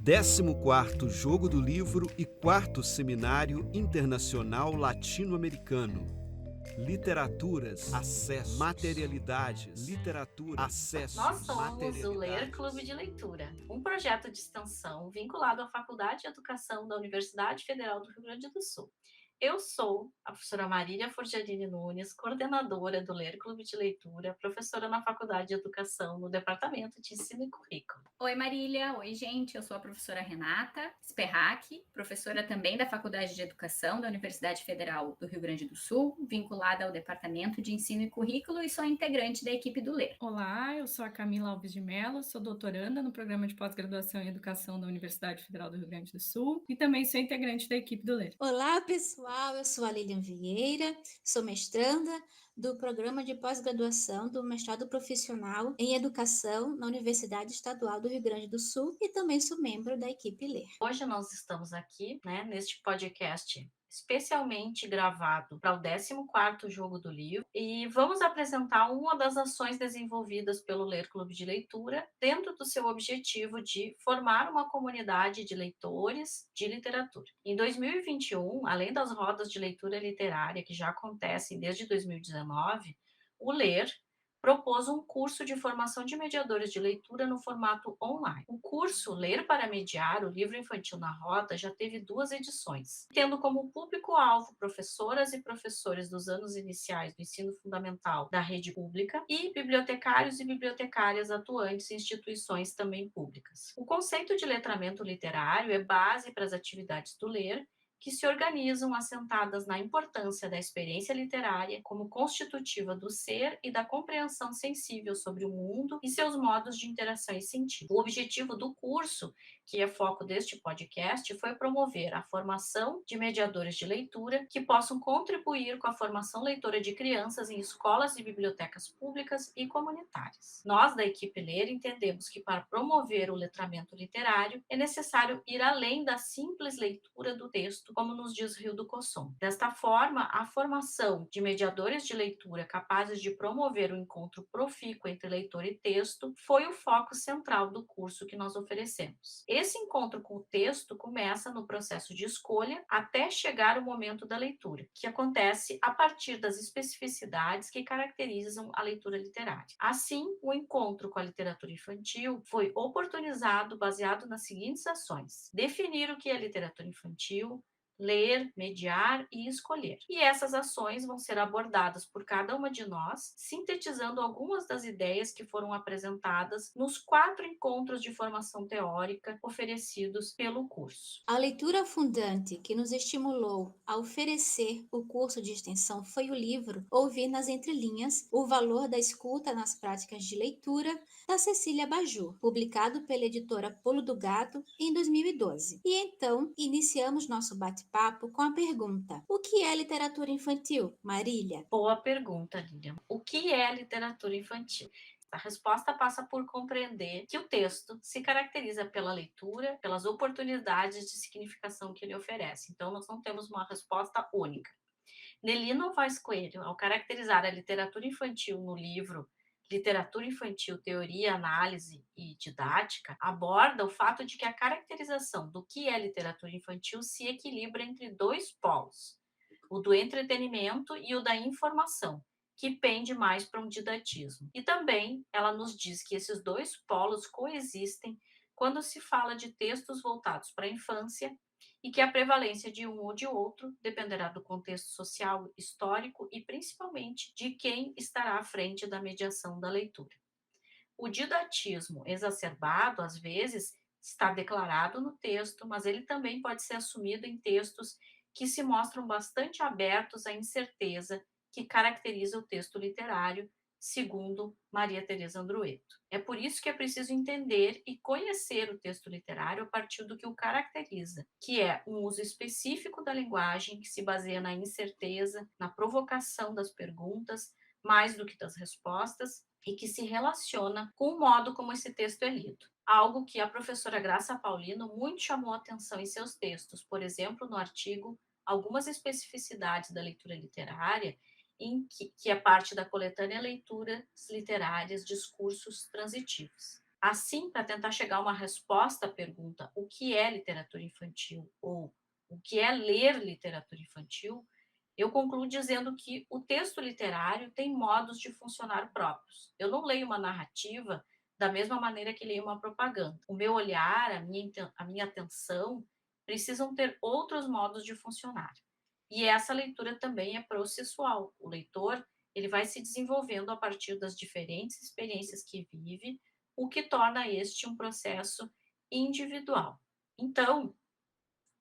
14º Jogo do Livro e 4º Seminário Internacional Latino-Americano. Literaturas, acesso, materialidades, literatura, acesso, Nós somos o Ler Clube de Leitura, um projeto de extensão vinculado à Faculdade de Educação da Universidade Federal do Rio Grande do Sul. Eu sou a professora Marília Forgiarini Nunes, coordenadora do Ler Clube de Leitura, professora na Faculdade de Educação no Departamento de Ensino e Currículo. Oi, Marília. Oi, gente. Eu sou a professora Renata Sperrack, professora também da Faculdade de Educação da Universidade Federal do Rio Grande do Sul, vinculada ao Departamento de Ensino e Currículo e sou integrante da equipe do Ler. Olá, eu sou a Camila Alves de Mello, sou doutoranda no Programa de Pós-Graduação em Educação da Universidade Federal do Rio Grande do Sul e também sou integrante da equipe do Ler. Olá, pessoal, eu sou a Lilian Vieira, sou mestranda do Programa de Pós-Graduação do Mestrado Profissional em Educação na Universidade Estadual do Rio Grande do Sul e também sou membro da equipe Ler. Hoje nós estamos aqui, neste podcast especialmente gravado para o 14º Jogo do Livro e vamos apresentar uma das ações desenvolvidas pelo Ler Clube de Leitura dentro do seu objetivo de formar uma comunidade de leitores de literatura. Em 2021, além das rodas de leitura literária que já acontecem desde 2019, o Ler propôs um curso de formação de mediadores de leitura no formato online. O curso Ler para Mediar, o livro infantil na roda, já teve 2 edições, tendo como público-alvo professoras e professores dos anos iniciais do ensino fundamental da rede pública e bibliotecários e bibliotecárias atuantes em instituições também públicas. O conceito de letramento literário é base para as atividades do Ler, que se organizam assentadas na importância da experiência literária como constitutiva do ser e da compreensão sensível sobre o mundo e seus modos de interação e sentido. O objetivo do curso, que é foco deste podcast, foi promover a formação de mediadores de leitura que possam contribuir com a formação leitora de crianças em escolas e bibliotecas públicas e comunitárias. Nós, da equipe Ler, entendemos que para promover o letramento literário é necessário ir além da simples leitura do texto, como nos diz Rio do Cosson. Desta forma, a formação de mediadores de leitura capazes de promover o encontro profícuo entre leitor e texto foi o foco central do curso que nós oferecemos. Esse encontro com o texto começa no processo de escolha até chegar o momento da leitura, que acontece a partir das especificidades que caracterizam a leitura literária. Assim, o encontro com a literatura infantil foi oportunizado baseado nas seguintes ações: definir o que é literatura infantil, ler, mediar e escolher. E essas ações vão ser abordadas por cada uma de nós, sintetizando algumas das ideias que foram apresentadas nos 4 encontros de formação teórica oferecidos pelo curso. A leitura fundante que nos estimulou a oferecer o curso de extensão foi o livro Ouvir nas Entrelinhas, O Valor da Escuta nas Práticas de Leitura, da Cecília Bajur, publicado pela editora Pulo do Gato em 2012. E então, iniciamos nosso bate-papo com a pergunta: o que é literatura infantil, Marília? Boa pergunta, Lilian. O que é literatura infantil? A resposta passa por compreender que o texto se caracteriza pela leitura, pelas oportunidades de significação que ele oferece. Então, nós não temos uma resposta única. Nelino Vaz Coelho, ao caracterizar a literatura infantil no livro Literatura Infantil, Teoria, Análise e Didática, aborda o fato de que a caracterização do que é literatura infantil se equilibra entre 2 polos, o do entretenimento e o da informação, que pende mais para um didatismo. E também ela nos diz que esses 2 polos coexistem quando se fala de textos voltados para a infância e que a prevalência de um ou de outro dependerá do contexto social, histórico e principalmente de quem estará à frente da mediação da leitura. O didatismo exacerbado, às vezes, está declarado no texto, mas ele também pode ser assumido em textos que se mostram bastante abertos à incerteza que caracteriza o texto literário, segundo Maria Teresa Andrueto. É por isso que é preciso entender e conhecer o texto literário a partir do que o caracteriza, que é um uso específico da linguagem que se baseia na incerteza, na provocação das perguntas, mais do que das respostas, e que se relaciona com o modo como esse texto é lido. Algo que a professora Graça Paulino muito chamou a atenção em seus textos, por exemplo, no artigo Algumas especificidades da leitura literária, que é parte da coletânea Leituras Literárias, Discursos Transitivos. Assim, para tentar chegar a uma resposta à pergunta o que é literatura infantil ou o que é ler literatura infantil, eu concluo dizendo que o texto literário tem modos de funcionar próprios. Eu não leio uma narrativa da mesma maneira que leio uma propaganda. O meu olhar, a minha atenção precisam ter outros modos de funcionar. E essa leitura também é processual. O leitor, ele vai se desenvolvendo a partir das diferentes experiências que vive, o que torna este um processo individual. Então,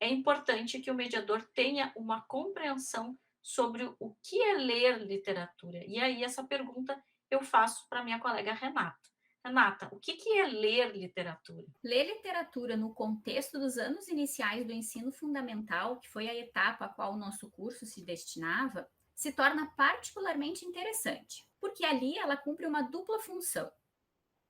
é importante que o mediador tenha uma compreensão sobre o que é ler literatura. E aí, essa pergunta eu faço para minha colega Renata. Renata, o que é ler literatura? Ler literatura no contexto dos anos iniciais do ensino fundamental, que foi a etapa a qual o nosso curso se destinava, se torna particularmente interessante, porque ali ela cumpre uma dupla função: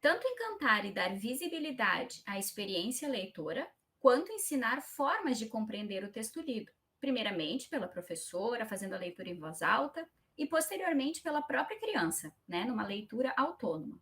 tanto encantar e dar visibilidade à experiência leitora, quanto ensinar formas de compreender o texto lido, primeiramente pela professora, fazendo a leitura em voz alta, e posteriormente pela própria criança, numa leitura autônoma.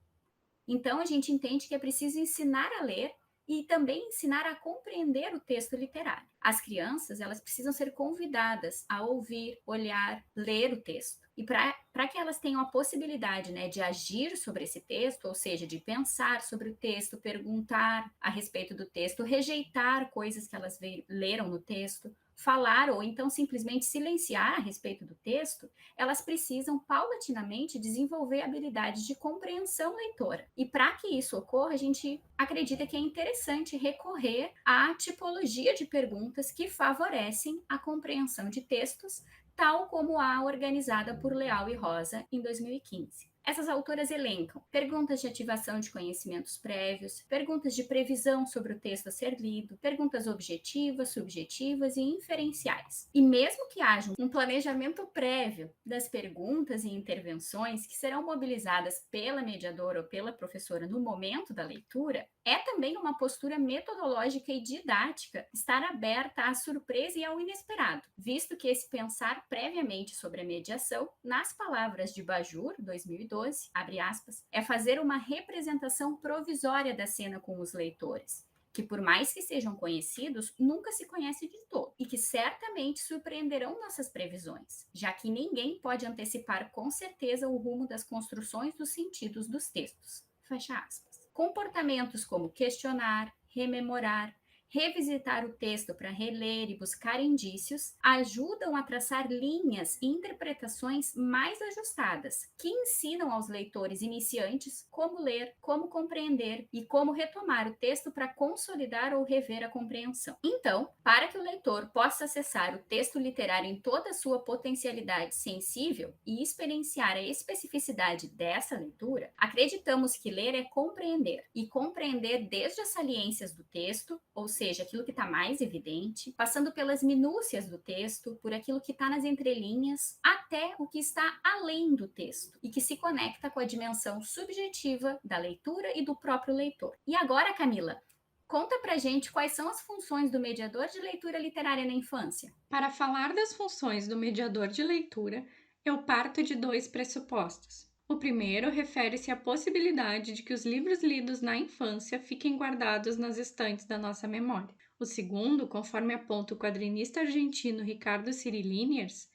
Então, a gente entende que é preciso ensinar a ler e também ensinar a compreender o texto literário. As crianças, elas precisam ser convidadas a ouvir, olhar, ler o texto. E para que elas tenham a possibilidade, de agir sobre esse texto, ou seja, de pensar sobre o texto, perguntar a respeito do texto, rejeitar coisas que elas leram no texto, falar ou então simplesmente silenciar a respeito do texto, elas precisam paulatinamente desenvolver habilidades de compreensão leitora. E para que isso ocorra, a gente acredita que é interessante recorrer à tipologia de perguntas que favorecem a compreensão de textos, tal como a organizada por Leal e Rosa em 2015. Essas autoras elencam perguntas de ativação de conhecimentos prévios, perguntas de previsão sobre o texto a ser lido, perguntas objetivas, subjetivas e inferenciais. E mesmo que haja um planejamento prévio das perguntas e intervenções que serão mobilizadas pela mediadora ou pela professora no momento da leitura, é também uma postura metodológica e didática estar aberta à surpresa e ao inesperado, visto que esse pensar previamente sobre a mediação, nas palavras de Bajur, 2012, abre aspas, é fazer uma representação provisória da cena com os leitores, que por mais que sejam conhecidos, nunca se conhece de todo, e que certamente surpreenderão nossas previsões, já que ninguém pode antecipar com certeza o rumo das construções dos sentidos dos textos. Fecha aspas. Comportamentos como questionar, rememorar, revisitar o texto para reler e buscar indícios ajudam a traçar linhas e interpretações mais ajustadas, que ensinam aos leitores iniciantes como ler, como compreender e como retomar o texto para consolidar ou rever a compreensão. Então, para que o leitor possa acessar o texto literário em toda a sua potencialidade sensível e experienciar a especificidade dessa leitura, acreditamos que ler é compreender, e compreender desde as saliências do texto, ou seja, aquilo que está mais evidente, passando pelas minúcias do texto, por aquilo que está nas entrelinhas, até o que está além do texto, e que se conecta com a dimensão subjetiva da leitura e do próprio leitor. E agora, Camila, conta pra gente quais são as funções do mediador de leitura literária na infância. Para falar das funções do mediador de leitura, eu parto de 2 pressupostos. O primeiro refere-se à possibilidade de que os livros lidos na infância fiquem guardados nas estantes da nossa memória. O segundo, conforme aponta o quadrinista argentino Ricardo Ciriliniers,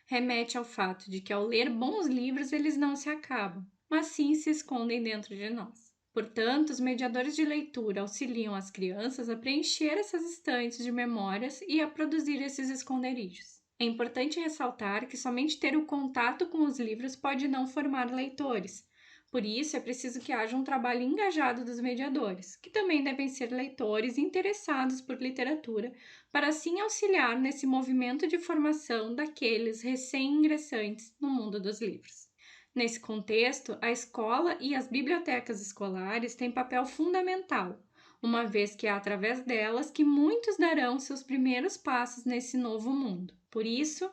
remete ao fato de que ao ler bons livros eles não se acabam, mas sim se escondem dentro de nós. Portanto, os mediadores de leitura auxiliam as crianças a preencher essas estantes de memórias e a produzir esses esconderijos. É importante ressaltar que somente ter o contato com os livros pode não formar leitores. Por isso, é preciso que haja um trabalho engajado dos mediadores, que também devem ser leitores interessados por literatura, para assim auxiliar nesse movimento de formação daqueles recém-ingressantes no mundo dos livros. Nesse contexto, a escola e as bibliotecas escolares têm papel fundamental, uma vez que é através delas que muitos darão seus primeiros passos nesse novo mundo. Por isso,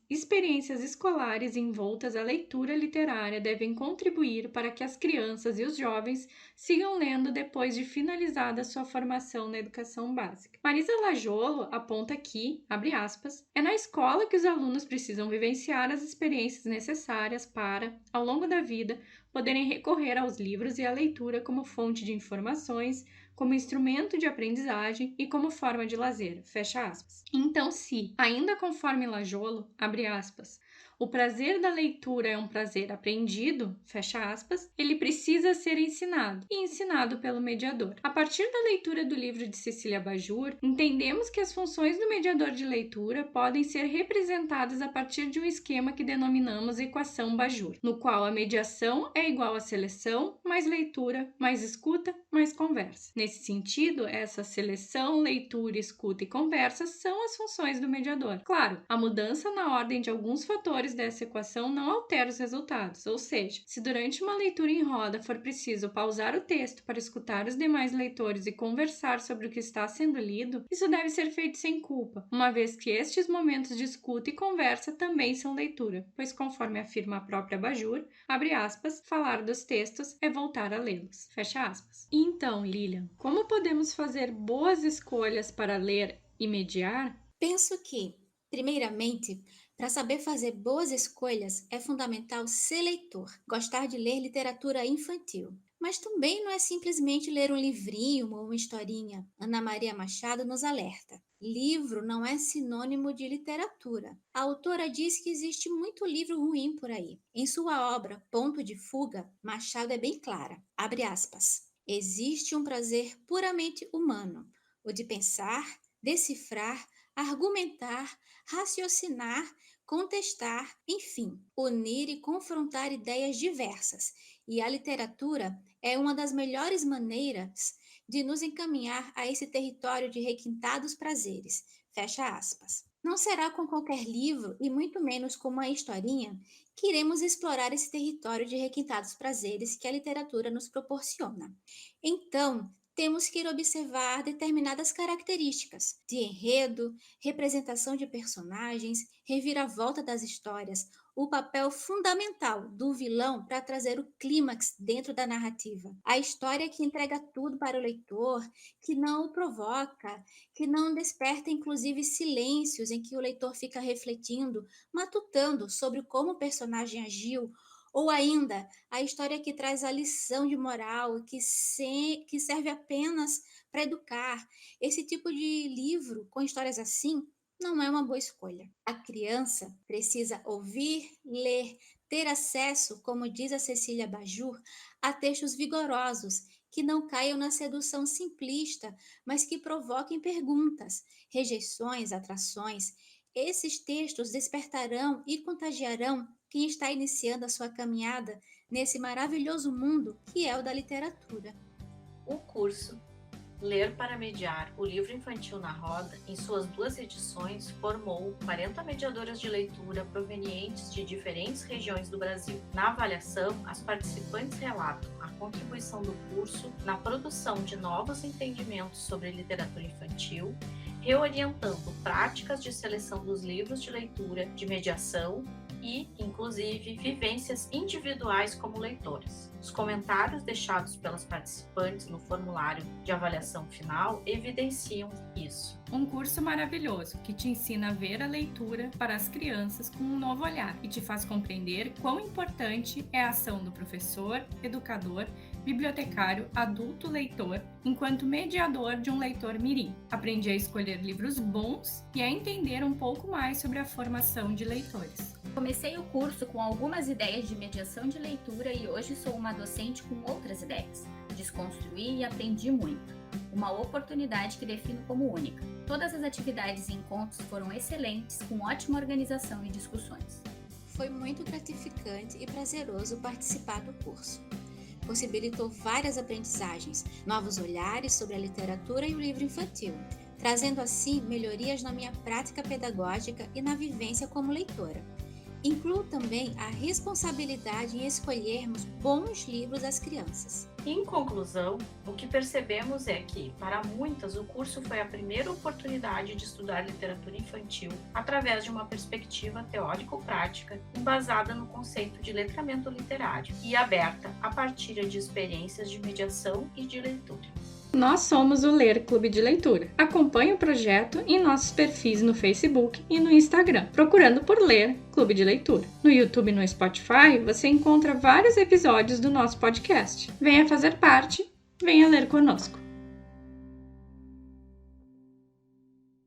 experiências escolares envoltas à leitura literária devem contribuir para que as crianças e os jovens sigam lendo depois de finalizada sua formação na educação básica. Marisa Lajolo aponta que, abre aspas, é na escola que os alunos precisam vivenciar as experiências necessárias para, ao longo da vida, poderem recorrer aos livros e à leitura como fonte de informações, como instrumento de aprendizagem e como forma de lazer, fecha aspas. Então, se, ainda conforme Lajolo, abre aspas, o prazer da leitura é um prazer aprendido, fecha aspas, ele precisa ser ensinado, e ensinado pelo mediador. A partir da leitura do livro de Cecília Bajur, entendemos que as funções do mediador de leitura podem ser representadas a partir de um esquema que denominamos equação Bajur, no qual a mediação é igual a seleção, mais leitura, mais escuta, mais conversa. Nesse sentido, essa seleção, leitura, escuta e conversa são as funções do mediador. Claro, a mudança na ordem de alguns fatores dessa equação não altera os resultados, ou seja, se durante uma leitura em roda for preciso pausar o texto para escutar os demais leitores e conversar sobre o que está sendo lido, isso deve ser feito sem culpa, uma vez que estes momentos de escuta e conversa também são leitura, pois conforme afirma a própria Bajur, abre aspas, falar dos textos é voltar a lê-los, fecha aspas. Então, Lilian, como podemos fazer boas escolhas para ler e mediar? Penso que, primeiramente, para saber fazer boas escolhas, é fundamental ser leitor, gostar de ler literatura infantil. Mas também não é simplesmente ler um livrinho ou uma historinha. Ana Maria Machado nos alerta. Livro não é sinônimo de literatura. A autora diz que existe muito livro ruim por aí. Em sua obra Ponto de Fuga, Machado é bem clara. Abre aspas. Existe um prazer puramente humano, o de pensar, decifrar, argumentar, raciocinar, contestar, enfim, unir e confrontar ideias diversas. E a literatura é uma das melhores maneiras de nos encaminhar a esse território de requintados prazeres. Fecha aspas. Não será com qualquer livro, e muito menos com uma historinha, que iremos explorar esse território de requintados prazeres que a literatura nos proporciona. Então, temos que ir observar determinadas características de enredo, representação de personagens, reviravolta das histórias, o papel fundamental do vilão para trazer o clímax dentro da narrativa. A história que entrega tudo para o leitor, que não o provoca, que não desperta inclusive silêncios em que o leitor fica refletindo, matutando sobre como o personagem agiu, ou ainda, a história que traz a lição de moral, que serve apenas para educar. Esse tipo de livro, com histórias assim, não é uma boa escolha. A criança precisa ouvir, ler, ter acesso, como diz a Cecília Bajur, a textos vigorosos, que não caiam na sedução simplista, mas que provoquem perguntas, rejeições, atrações. Esses textos despertarão e contagiarão quem está iniciando a sua caminhada nesse maravilhoso mundo que é o da literatura. O curso Ler para Mediar, o livro infantil na roda, em suas 2 edições, formou 40 mediadoras de leitura provenientes de diferentes regiões do Brasil. Na avaliação, as participantes relatam a contribuição do curso na produção de novos entendimentos sobre literatura infantil, reorientando práticas de seleção dos livros de leitura, de mediação e, inclusive, vivências individuais como leitores. Os comentários deixados pelas participantes no formulário de avaliação final evidenciam isso. Um curso maravilhoso que te ensina a ver a leitura para as crianças com um novo olhar e te faz compreender quão importante é a ação do professor, educador, bibliotecário, adulto leitor, enquanto mediador de um leitor mirim. Aprendi a escolher livros bons e a entender um pouco mais sobre a formação de leitores. Comecei o curso com algumas ideias de mediação de leitura e hoje sou uma docente com outras ideias. Desconstruí e aprendi muito. Uma oportunidade que defino como única. Todas as atividades e encontros foram excelentes, com ótima organização e discussões. Foi muito gratificante e prazeroso participar do curso. Possibilitou várias aprendizagens, novos olhares sobre a literatura e o livro infantil, trazendo assim melhorias na minha prática pedagógica e na vivência como leitora. Incluo também a responsabilidade em escolhermos bons livros às crianças. Em conclusão, o que percebemos é que, para muitas, o curso foi a primeira oportunidade de estudar literatura infantil através de uma perspectiva teórico-prática embasada no conceito de letramento literário e aberta a partir de experiências de mediação e de leitura. Nós somos o Ler Clube de Leitura. Acompanhe o projeto em nossos perfis no Facebook e no Instagram, procurando por Ler Clube de Leitura. No YouTube e no Spotify, você encontra vários episódios do nosso podcast. Venha fazer parte, venha ler conosco.